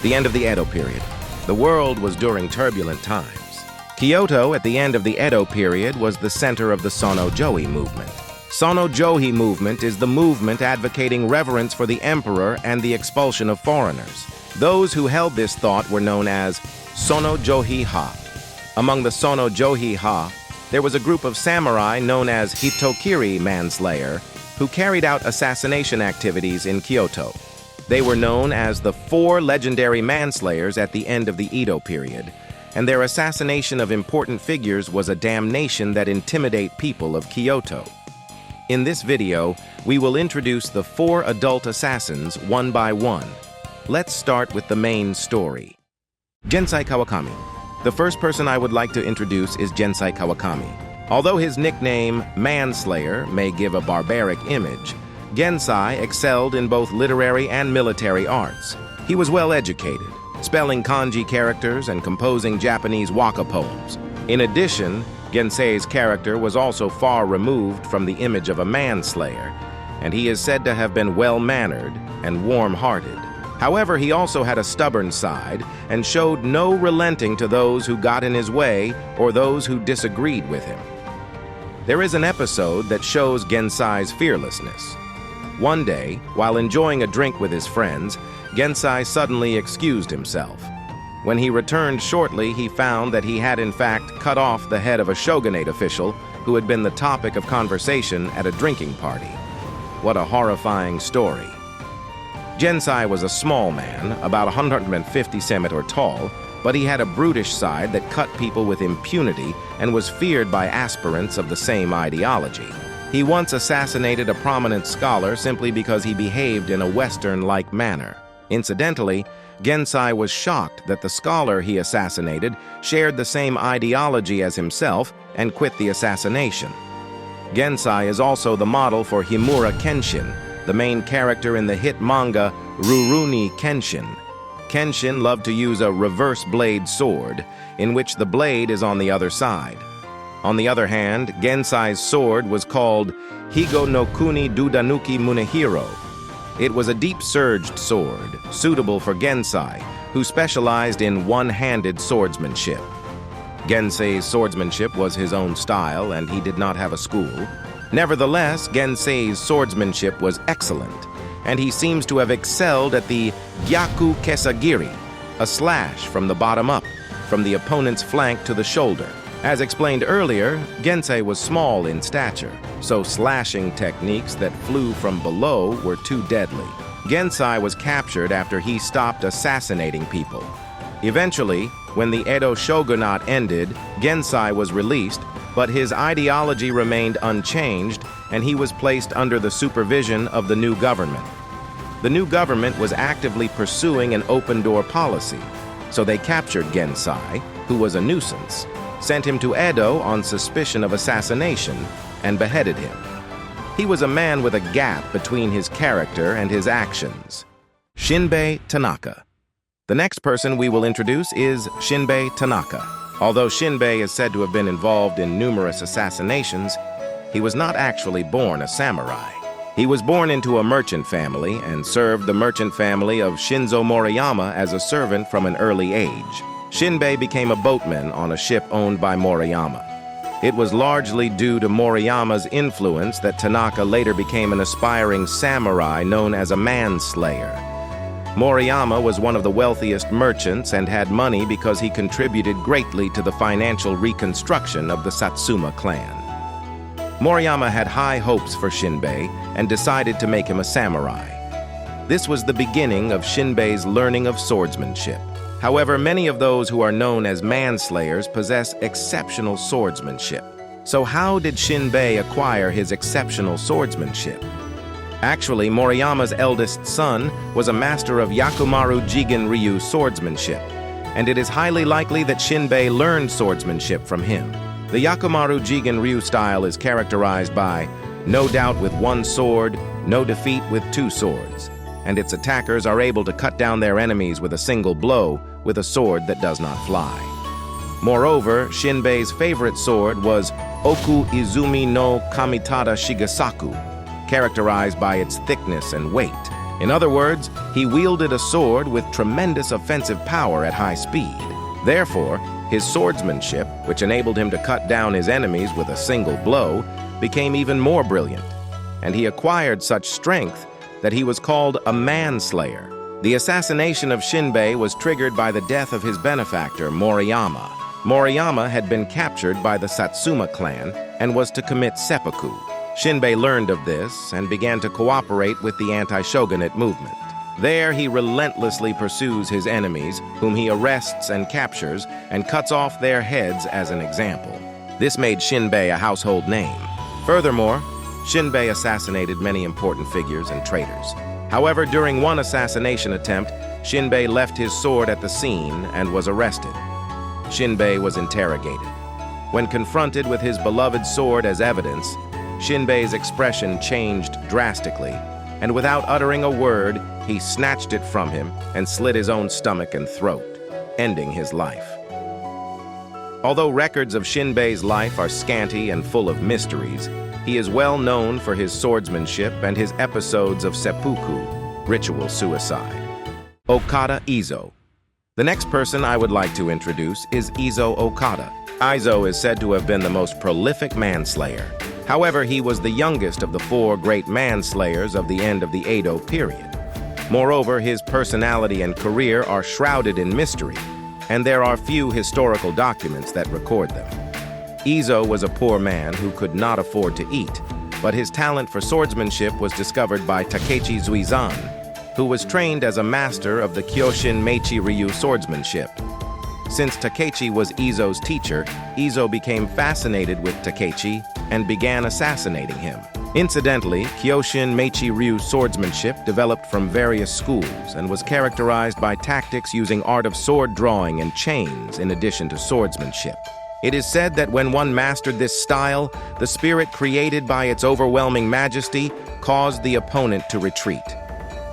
The end of the Edo period. The world was during turbulent times. Kyoto at the end of the Edo period was the center of the Sono-Johi movement. Sono-Johi movement is the movement advocating reverence for the emperor and the expulsion of foreigners. Those who held this thought were known as Sono-Johi-ha. Among the Sono-Johi-ha, there was a group of samurai known as Hitokiri Manslayer who carried out assassination activities in Kyoto. They were known as the Four Legendary Manslayers at the end of the Edo period, and their assassination of important figures was a damnation that intimidate people of Kyoto. In this video, we will introduce the 4 adult assassins one by one. Let's start with the main story. Gensai Kawakami. The first person I would like to introduce is Gensai Kawakami. Although his nickname, Manslayer, may give a barbaric image, Gensai excelled in both literary and military arts. He was well educated, spelling kanji characters and composing Japanese waka poems. In addition, Gensai's character was also far removed from the image of a manslayer, and he is said to have been well-mannered and warm-hearted. However, he also had a stubborn side and showed no relenting to those who got in his way or those who disagreed with him. There is an episode that shows Gensai's fearlessness. One day, while enjoying a drink with his friends, Gensai suddenly excused himself. When he returned shortly, he found that he had in fact cut off the head of a shogunate official who had been the topic of conversation at a drinking party. What a horrifying story. Gensai was a small man, about 150 cm tall, but he had a brutish side that cut people with impunity and was feared by aspirants of the same ideology. He once assassinated a prominent scholar simply because he behaved in a Western-like manner. Incidentally, Gensai was shocked that the scholar he assassinated shared the same ideology as himself and quit the assassination. Gensai is also the model for Himura Kenshin, the main character in the hit manga Rurouni Kenshin. Kenshin loved to use a reverse blade sword, in which the blade is on the other side. On the other hand, Gensai's sword was called Higo no Kuni Dudanuki Munehiro. It was a deep-surged sword, suitable for Gensai, who specialized in one-handed swordsmanship. Gensai's swordsmanship was his own style, and he did not have a school. Nevertheless, Gensai's swordsmanship was excellent, and he seems to have excelled at the Gyaku Kesagiri, a slash from the bottom up, from the opponent's flank to the shoulder. As explained earlier, Gensai was small in stature, so slashing techniques that flew from below were too deadly. Gensai was captured after he stopped assassinating people. Eventually, when the Edo shogunate ended, Gensai was released, but his ideology remained unchanged, and he was placed under the supervision of the new government. The new government was actively pursuing an open-door policy, so they captured Gensai, who was a nuisance, sent him to Edo on suspicion of assassination, and beheaded him. He was a man with a gap between his character and his actions. Shinbei Tanaka. The next person we will introduce is Shinbei Tanaka. Although Shinbei is said to have been involved in numerous assassinations, he was not actually born a samurai. He was born into a merchant family and served the merchant family of Shinzo Moriyama as a servant from an early age. Shinbei became a boatman on a ship owned by Moriyama. It was largely due to Moriyama's influence that Tanaka later became an aspiring samurai known as a manslayer. Moriyama was one of the wealthiest merchants and had money because he contributed greatly to the financial reconstruction of the Satsuma clan. Moriyama had high hopes for Shinbei and decided to make him a samurai. This was the beginning of Shinbei's learning of swordsmanship. However, many of those who are known as manslayers possess exceptional swordsmanship. So how did Shinbei acquire his exceptional swordsmanship? Actually, Moriyama's eldest son was a master of Yakumaru Jigen Ryu swordsmanship, and it is highly likely that Shinbei learned swordsmanship from him. The Yakumaru Jigen Ryu style is characterized by no doubt with one sword, no defeat with two swords, and its attackers are able to cut down their enemies with a single blow with a sword that does not fly. Moreover, Shinbei's favorite sword was Oku Izumi no Kamitada Shigesaku, characterized by its thickness and weight. In other words, he wielded a sword with tremendous offensive power at high speed. Therefore, his swordsmanship, which enabled him to cut down his enemies with a single blow, became even more brilliant, and he acquired such strength that he was called a manslayer. The assassination of Shinbei was triggered by the death of his benefactor, Moriyama. Moriyama had been captured by the Satsuma clan and was to commit seppuku. Shinbei learned of this and began to cooperate with the anti-shogunate movement. There, he relentlessly pursues his enemies, whom he arrests and captures, and cuts off their heads as an example. This made Shinbei a household name. Furthermore, Shinbei assassinated many important figures and traitors. However, during one assassination attempt, Shinbei left his sword at the scene and was arrested. Shinbei was interrogated. When confronted with his beloved sword as evidence, Shinbei's expression changed drastically, and without uttering a word, he snatched it from him and slit his own stomach and throat, ending his life. Although records of Shinbei's life are scanty and full of mysteries, he is well known for his swordsmanship and his episodes of seppuku, ritual suicide. Okada Izo. The next person I would like to introduce is Izo Okada. Izo is said to have been the most prolific manslayer. However, he was the youngest of the 4 great manslayers of the end of the Edo period. Moreover, his personality and career are shrouded in mystery, and there are few historical documents that record them. Izo was a poor man who could not afford to eat, but his talent for swordsmanship was discovered by Takechi Zuizan, who was trained as a master of the Kyoshin Meichi Ryu swordsmanship. Since Takechi was Izo's teacher, Izo became fascinated with Takechi and began assassinating him. Incidentally, Kyoshin Meichi Ryu swordsmanship developed from various schools and was characterized by tactics using art of sword drawing and chains in addition to swordsmanship. It is said that when one mastered this style, the spirit created by its overwhelming majesty caused the opponent to retreat.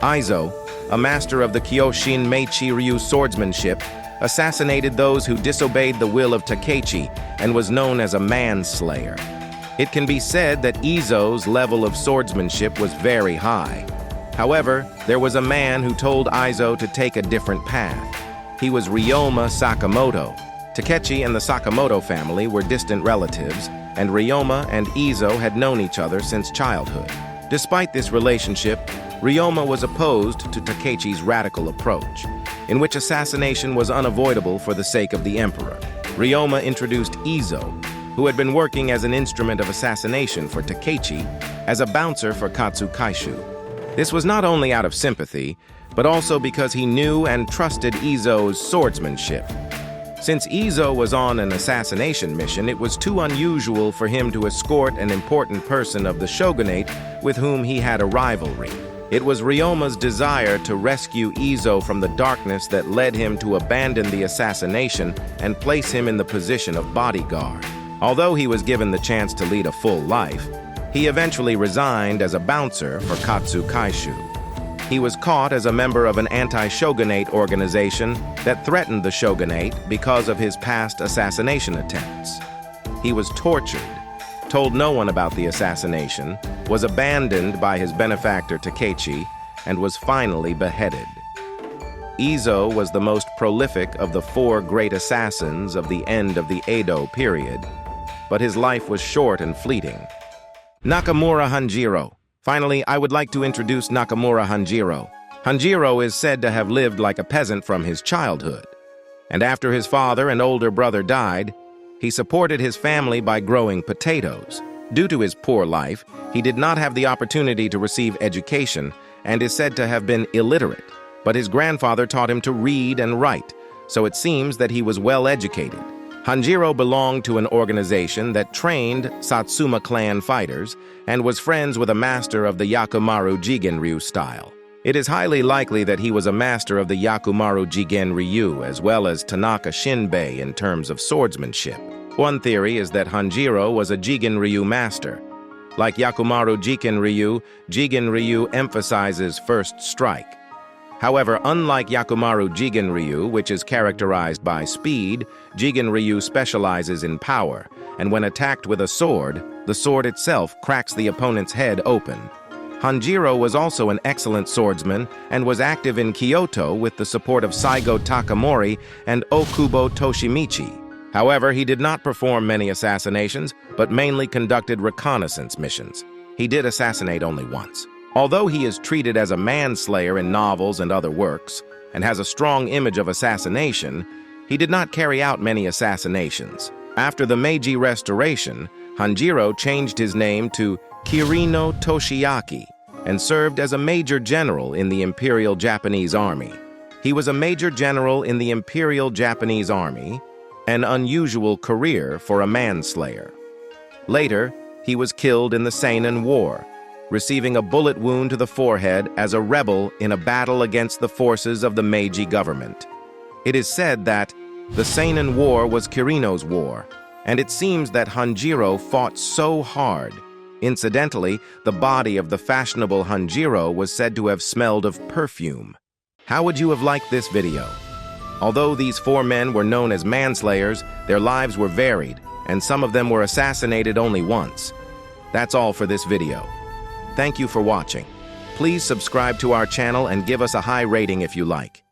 Izo, a master of the Kyoshin Meichi Ryu swordsmanship, assassinated those who disobeyed the will of Takechi and was known as a manslayer. It can be said that Izo's level of swordsmanship was very high. However, there was a man who told Izo to take a different path. He was Ryoma Sakamoto. Takechi and the Sakamoto family were distant relatives, and Ryoma and Izo had known each other since childhood. Despite this relationship, Ryoma was opposed to Takechi's radical approach, in which assassination was unavoidable for the sake of the emperor. Ryoma introduced Izo, who had been working as an instrument of assassination for Takechi, as a bouncer for Katsu Kaishu. This was not only out of sympathy, but also because he knew and trusted Izo's swordsmanship. Since Izo was on an assassination mission, it was too unusual for him to escort an important person of the shogunate with whom he had a rivalry. It was Ryoma's desire to rescue Izo from the darkness that led him to abandon the assassination and place him in the position of bodyguard. Although he was given the chance to lead a full life, he eventually resigned as a bouncer for Katsu Kaishu. He was caught as a member of an anti-shogunate organization that threatened the shogunate because of his past assassination attempts. He was tortured, told no one about the assassination, was abandoned by his benefactor Takechi, and was finally beheaded. Izo was the most prolific of the 4 great assassins of the end of the Edo period, but his life was short and fleeting. Nakamura Hanjiro. Finally, I would like to introduce Nakamura Hanjiro. Hanjiro is said to have lived like a peasant from his childhood, and after his father and older brother died, he supported his family by growing potatoes. Due to his poor life, he did not have the opportunity to receive education and is said to have been illiterate, but his grandfather taught him to read and write, so it seems that he was well educated. Hanjiro belonged to an organization that trained Satsuma clan fighters and was friends with a master of the Yakumaru Jigen Ryu style. It is highly likely that he was a master of the Yakumaru Jigen Ryu as well as Tanaka Shinbei in terms of swordsmanship. One theory is that Hanjiro was a Jigen Ryu master. Like Yakumaru Jigen Ryu emphasizes first strike. However, unlike Yakumaru Jigen Ryu, which is characterized by speed, Jigen Ryu specializes in power, and when attacked with a sword, the sword itself cracks the opponent's head open. Hanjiro was also an excellent swordsman and was active in Kyoto with the support of Saigo Takamori and Okubo Toshimichi. However, he did not perform many assassinations, but mainly conducted reconnaissance missions. He did assassinate only once. Although he is treated as a manslayer in novels and other works, and has a strong image of assassination, he did not carry out many assassinations. After the Meiji Restoration, Hanjiro changed his name to Kirino Toshiaki and served as a major general in the Imperial Japanese Army. He was a major general in the Imperial Japanese Army, an unusual career for a manslayer. Later, he was killed in the Seinan War, receiving a bullet wound to the forehead as a rebel in a battle against the forces of the Meiji government. It is said that the Seinan War was Kirino's war, and it seems that Hanjiro fought so hard. Incidentally, the body of the fashionable Hanjiro was said to have smelled of perfume. How would you have liked this video? Although these 4 men were known as manslayers, their lives were varied, and some of them were assassinated only once. That's all for this video. Thank you for watching. Please subscribe to our channel and give us a high rating if you like.